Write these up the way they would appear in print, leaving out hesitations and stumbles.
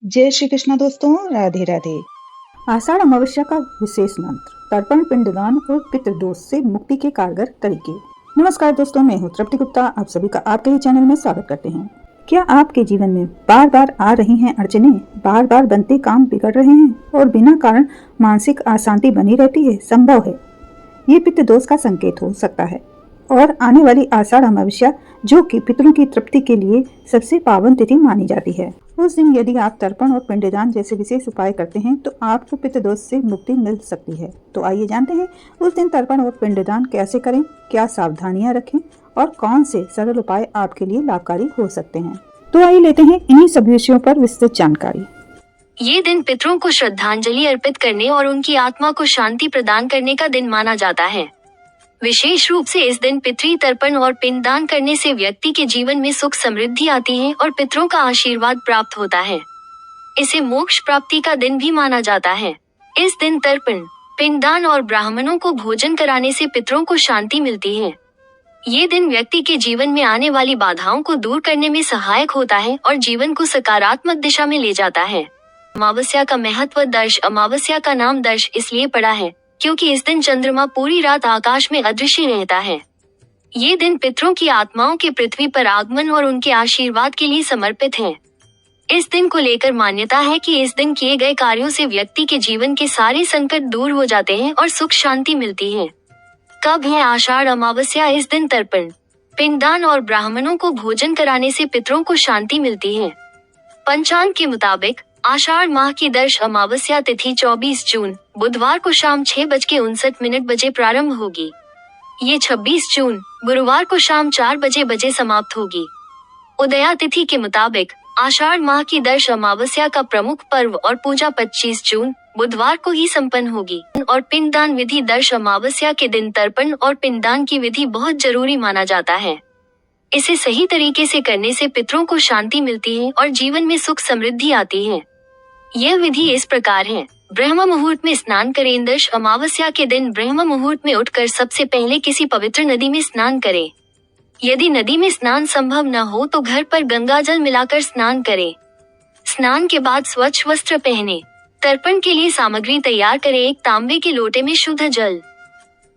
जय श्री कृष्णा दोस्तों, राधे राधे। आषाढ़ अमावस्या का विशेष मंत्र, तर्पण, पिंडदान और पितृदोष से मुक्ति के कारगर तरीके। नमस्कार दोस्तों, मैं हूँ तृप्ति गुप्ता। आप सभी का आपके ही चैनल में स्वागत करते हैं। क्या आपके जीवन में बार बार आ रही हैं अड़चने, बार बार बनते काम बिगड़ रहे हैं और बिना कारण मानसिक अशांति बनी रहती है? संभव है ये पितृदोष का संकेत हो सकता है। और आने वाली आषाढ़ अमावस्या, जो कि पितरों की तृप्ति के लिए सबसे पावन तिथि मानी जाती है, उस दिन यदि आप तर्पण और पिंडदान जैसे विशेष उपाय करते हैं तो आपको पितृदोष से मुक्ति मिल सकती है। तो आइए जानते हैं उस दिन तर्पण और पिंडदान कैसे करें, क्या सावधानियां रखें और कौन से सरल उपाय आपके लिए लाभकारी हो सकते हैं। तो आइए लेते हैं इन्हीं सभी विषयों पर विस्तृत जानकारी। ये दिन पितरों को श्रद्धांजलि अर्पित करने और उनकी आत्मा को शांति प्रदान करने का दिन माना जाता है। विशेष रूप से इस दिन पितृ तर्पण और पिंडदान करने से व्यक्ति के जीवन में सुख समृद्धि आती है और पितरों का आशीर्वाद प्राप्त होता है। इसे मोक्ष प्राप्ति का दिन भी माना जाता है। इस दिन तर्पण, पिंडदान और ब्राह्मणों को भोजन कराने से पितरों को शांति मिलती है। ये दिन व्यक्ति के जीवन में आने वाली बाधाओं को दूर करने में सहायक होता है और जीवन को सकारात्मक दिशा में ले जाता है। अमावस्या का महत्व। दर्श अमावस्या का नाम दर्श इसलिए पड़ा है क्योंकि इस दिन चंद्रमा पूरी रात आकाश में अदृश्य रहता है। ये दिन पितरों की आत्माओं के पृथ्वी पर आगमन और उनके आशीर्वाद के लिए समर्पित है। इस दिन को लेकर मान्यता है कि इस दिन किए गए कार्यों से व्यक्ति के जीवन के सारे संकट दूर हो जाते हैं और सुख शांति मिलती है। कब है आषाढ़ अमावस्या? इस दिन तर्पण, पिंडदान और ब्राह्मणों को भोजन कराने से पितरों को शांति मिलती है। पंचांग के मुताबिक आषाढ़ माह की दर्श अमावस्या तिथि 24 जून बुधवार को शाम 6:59 बजे प्रारंभ होगी। ये 26 जून गुरुवार को शाम 4 बजे समाप्त होगी। उदया तिथि के मुताबिक आषाढ़ माह की दर्श अमावस्या का प्रमुख पर्व और पूजा 25 जून बुधवार को ही संपन्न होगी। और पिंडदान विधि। दर्श अमावस्या के दिन तर्पण और पिंडदान की विधि बहुत जरूरी माना जाता है। इसे सही तरीके से करने से पितरों को शांति मिलती है और जीवन में सुख समृद्धि आती है। यह विधि इस प्रकार है। ब्रह्म मुहूर्त में स्नान करें। दर्श अमावस्या के दिन ब्रह्म मुहूर्त में उठकर सबसे पहले किसी पवित्र नदी में स्नान करें। यदि नदी में स्नान संभव न हो तो घर पर गंगा जल मिलाकर स्नान करें। स्नान के बाद स्वच्छ वस्त्र पहने। तर्पण के लिए सामग्री तैयार करें। एक तांबे के लोटे में शुद्ध जल,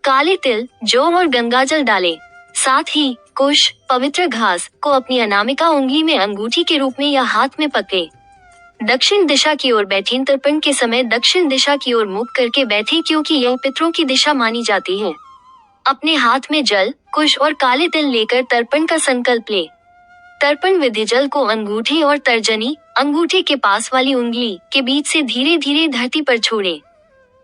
काले तिल, जौ और गंगा जल डालें। साथ ही कुश, पवित्र घास को अपनी अनामिका उंगली में अंगूठी के रूप में या हाथ में पकड़े। दक्षिण दिशा की ओर बैठें। तर्पण के समय दक्षिण दिशा की ओर मुख करके बैठें क्योंकि यह पितरों की दिशा मानी जाती है। अपने हाथ में जल, कुश और काले तिल लेकर तर्पण का संकल्प ले। तर्पण विधि। जल को अंगूठे और तर्जनी, अंगूठे के पास वाली उंगली के बीच से धीरे धीरे धरती पर छोड़े।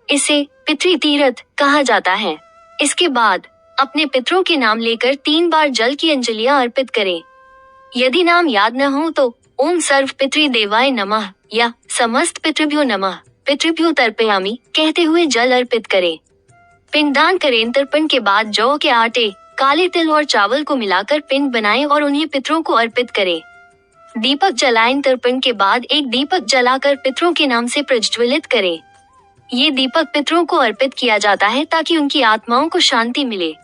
इसे पितृ तीर्थ कहा जाता है। इसके बाद अपने पितरों के नाम लेकर 3 बार जल की अंजलियां अर्पित करें। यदि नाम याद न हो तो ओम सर्व पितृदेवाय नमः या समस्त पितृभ्यो नमः, पितृभ्यो तर्पयामि कहते हुए जल अर्पित करें। पिंडदान करें। तर्पण के बाद जौ के आटे, काले तिल और चावल को मिलाकर पिंड बनाएं और उन्हें पितरों को अर्पित करें। दीपक जलाएं। तर्पण के बाद एक दीपक जलाकर पितरों के नाम से प्रज्वलित करें। ये दीपक पितरों को अर्पित किया जाता है ताकि उनकी आत्माओं को शांति मिले।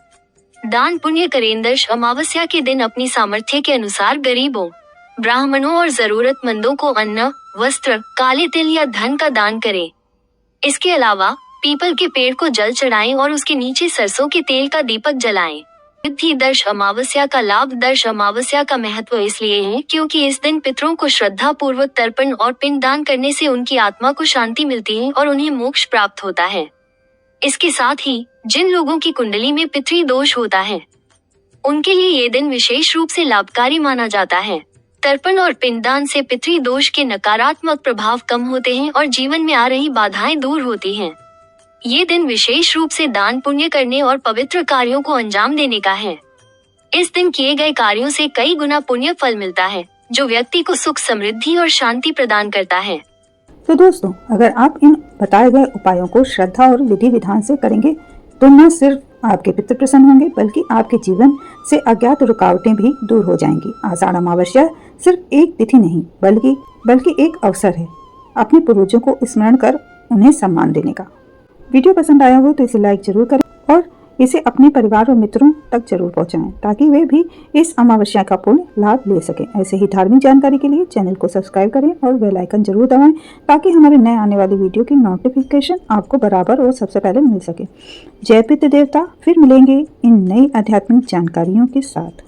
दान पुण्य करें। दर्श अमावस्या के दिन अपनी सामर्थ्य के अनुसार गरीबों, ब्राह्मणों और जरूरतमंदों को अन्न, वस्त्र, काले तिल या धन का दान करें। इसके अलावा पीपल के पेड़ को जल चढ़ाएं और उसके नीचे सरसों के तेल का दीपक जलाएं। विधि। दर्श अमावस्या का लाभ। दर्श अमावस्या का महत्व इसलिए है क्योंकि इस दिन पितरों को श्रद्धा पूर्वक तर्पण और पिंडदान करने से उनकी आत्मा को शांति मिलती है और उन्हें मोक्ष प्राप्त होता है। इसके साथ ही जिन लोगों की कुंडली में पितृ दोष होता है उनके लिए ये दिन विशेष रूप से लाभकारी माना जाता है। तर्पण और पिंडदान से पितृ दोष के नकारात्मक प्रभाव कम होते हैं और जीवन में आ रही बाधाएं दूर होती हैं। ये दिन विशेष रूप से दान पुण्य करने और पवित्र कार्यों को अंजाम देने का है। इस दिन किए गए कार्यों से कई गुना पुण्य फल मिलता है जो व्यक्ति को सुख समृद्धि और शांति प्रदान करता है। तो दोस्तों, अगर आप इन बताए गए उपायों को श्रद्धा और विधि विधान से करेंगे तो न सिर्फ आपके पितृ प्रसन्न होंगे बल्कि आपके जीवन से अज्ञात रुकावटें भी दूर हो जाएंगी। आषाढ़ अमावस्या सिर्फ एक तिथि नहीं बल्कि एक अवसर है अपने पूर्वजों को स्मरण कर उन्हें सम्मान देने का। वीडियो पसंद आया हो तो इसे लाइक जरूर करें और इसे अपने परिवार और मित्रों तक जरूर पहुंचाएं ताकि वे भी इस अमावस्या का पूर्ण लाभ ले सकें। ऐसे ही धार्मिक जानकारी के लिए चैनल को सब्सक्राइब करें और बेल आइकन जरूर दबाएं ताकि हमारे नए आने वाली वीडियो की नोटिफिकेशन आपको बराबर और सबसे पहले मिल सके। जय पितृ देवता। फिर मिलेंगे इन नई आध्यात्मिक जानकारियों के साथ।